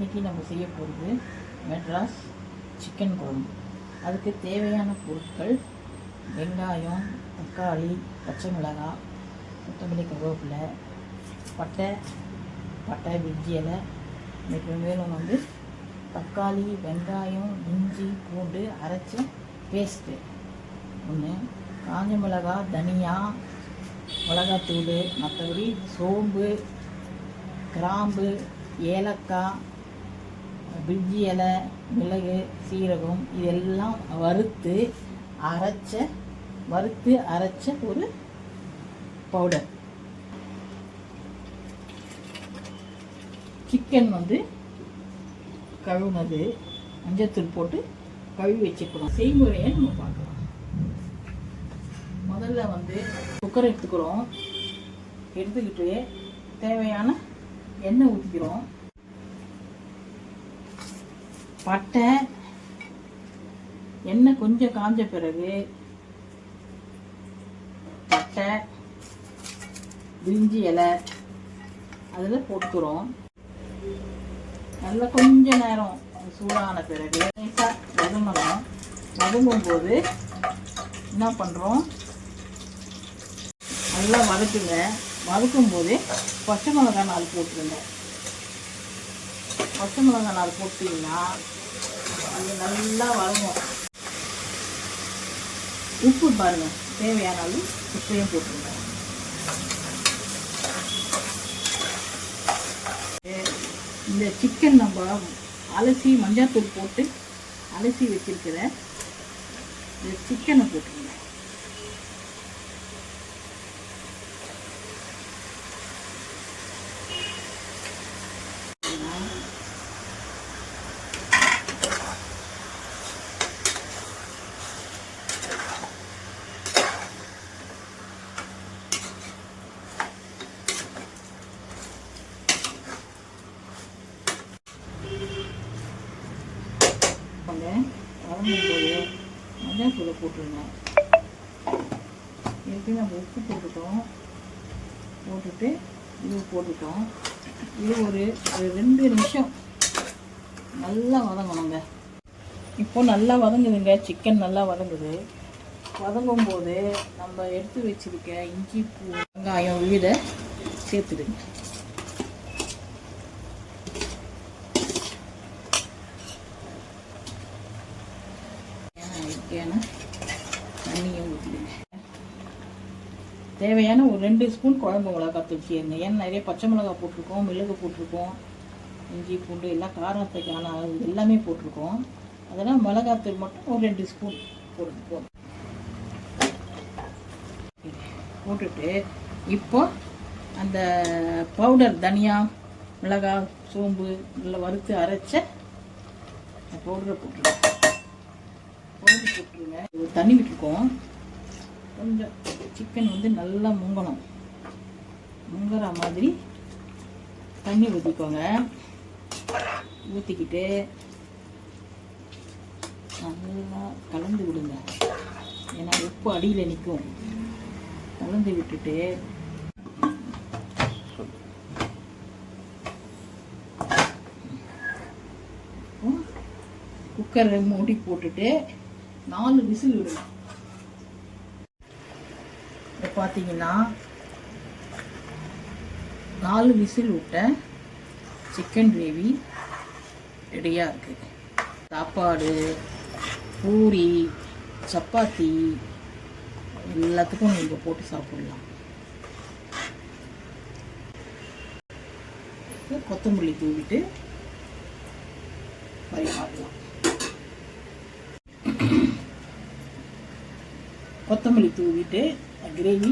இன்றைக்கி நம்ம செய்ய போகிறது மெட்ராஸ் சிக்கன் குழம்பு. அதுக்கு தேவையான பொருட்கள் வெங்காயம், தக்காளி, பச்சை மிளகாய், கொத்தமல்லி, கருவேப்பிலை, பட்டை, பிரிஞ்சி இலை. எனக்கு மேலும் தக்காளி, வெங்காயம், இஞ்சி, பூண்டு அரைச்ச பேஸ்ட்டு ஒன்று, காஞ்ச மிளகாய், தனியா, மிளகாத்தூள், மற்றபடி சோம்பு, கிராம்பு, ஏலக்காய், பிரிஞ்சி இலை, மிளகு, சீரகம் இதெல்லாம் வறுத்து அரைச்ச ஒரு பவுடர். சிக்கன் கழுவுனது, மஞ்சத்தூள் போட்டு கழுவி வச்சுக்கணும். செய்முறையை நம்ம பார்க்கலாம். முதல்ல குக்கர் எடுத்துக்கிறோம். எடுத்துக்கிட்டு தேவையான எண்ணெய் ஊற்றிக்கிறோம். பட்டை, எண்ணெய் கொஞ்சம் காஞ்ச பிறகு பட்டை, பிரிஞ்சி இலை அதில் போட்டுக்கிறோம். நல்லா கொஞ்ச நேரம் சூடான பிறகு வதங்கணும். வதங்கும்போது என்ன பண்ணுறோம், நல்லா வதக்குங்க. வதக்கும்போது பச்சை மிளகாய் 4 போட்டுருங்க. பச்சை மிளகாய் 4 போட்டிங்கன்னா அது நல்லா வதங்கும். உப்பு பாருங்கள், தேவையான அளவு உப்பையும் போட்டுருங்க. இந்த சிக்கன் நம்ம அலசி மஞ்சத்தூள் போட்டு அலசி வச்சிருக்கிற இந்த சிக்கனை போட்டுருங்க. வதங்கும்போது மஞ்சள் போட்டுருங்க. இதுக்கு நம்ம உப்பு போட்டுட்டு இது போட்டுட்டோம். இது ஒரு 2 நிமிஷம் நல்லா வதங்கணுங்க. இப்போ நல்லா வதங்குதுங்க. சிக்கன் நல்லா வதங்குது. வதங்கும்போது நம்ம எடுத்து வச்சிருக்க இஞ்சி, பூ, வெங்காயம் விழுத சேர்த்துடுங்க. தண்ணியை ஊற்றிடுங்க. தேவையான ஒரு 2 ஸ்பூன் குழம்பு மிளகாய் தூள் சேருங்க. ஏன்னா நிறைய பச்சை மிளகாய் போட்டிருக்கோம், மிளகு போட்டிருக்கோம், இஞ்சி, பூண்டு எல்லாம் காரத்துக்கான எல்லாமே போட்டிருக்கோம். அதெல்லாம் மிளகாத்தூள் மட்டும் ஒரு 2 ஸ்பூன் போட்டுட்டு இப்போ அந்த பவுடர் தனியா, மிளகாய், சோம்பு நல்லா வறுத்து அரைச்ச பவுடரை போட்டுருங்க. தண்ணி விட்டுருக்கோம். கொஞ்சம் சிக்கன் நல்லா முங்கணும். முங்குற மாதிரி தண்ணி ஊற்றிக்கோங்க. ஊற்றிக்கிட்டு நல்லா கலந்து விடுங்க. ஏன்னா உப்பு அடியில் நிற்கும். கலந்து விட்டுட்டு குக்கரை மூடி போட்டுட்டு 4 விசில் விடலாம். இப்போ பார்த்தீங்கன்னா 4 விசில் விட்ட சிக்கன் கிரேவி ரெடியாக இருக்குது. சாப்பாடு, பூரி, சப்பாத்தி எல்லாத்துக்கும் நீங்கள் போட்டு சாப்பிடலாம். கொத்தமல்லி தூவிட்டு பரிமாறலாம். கொத்தமல்லி தூவிட்டு கிரேவி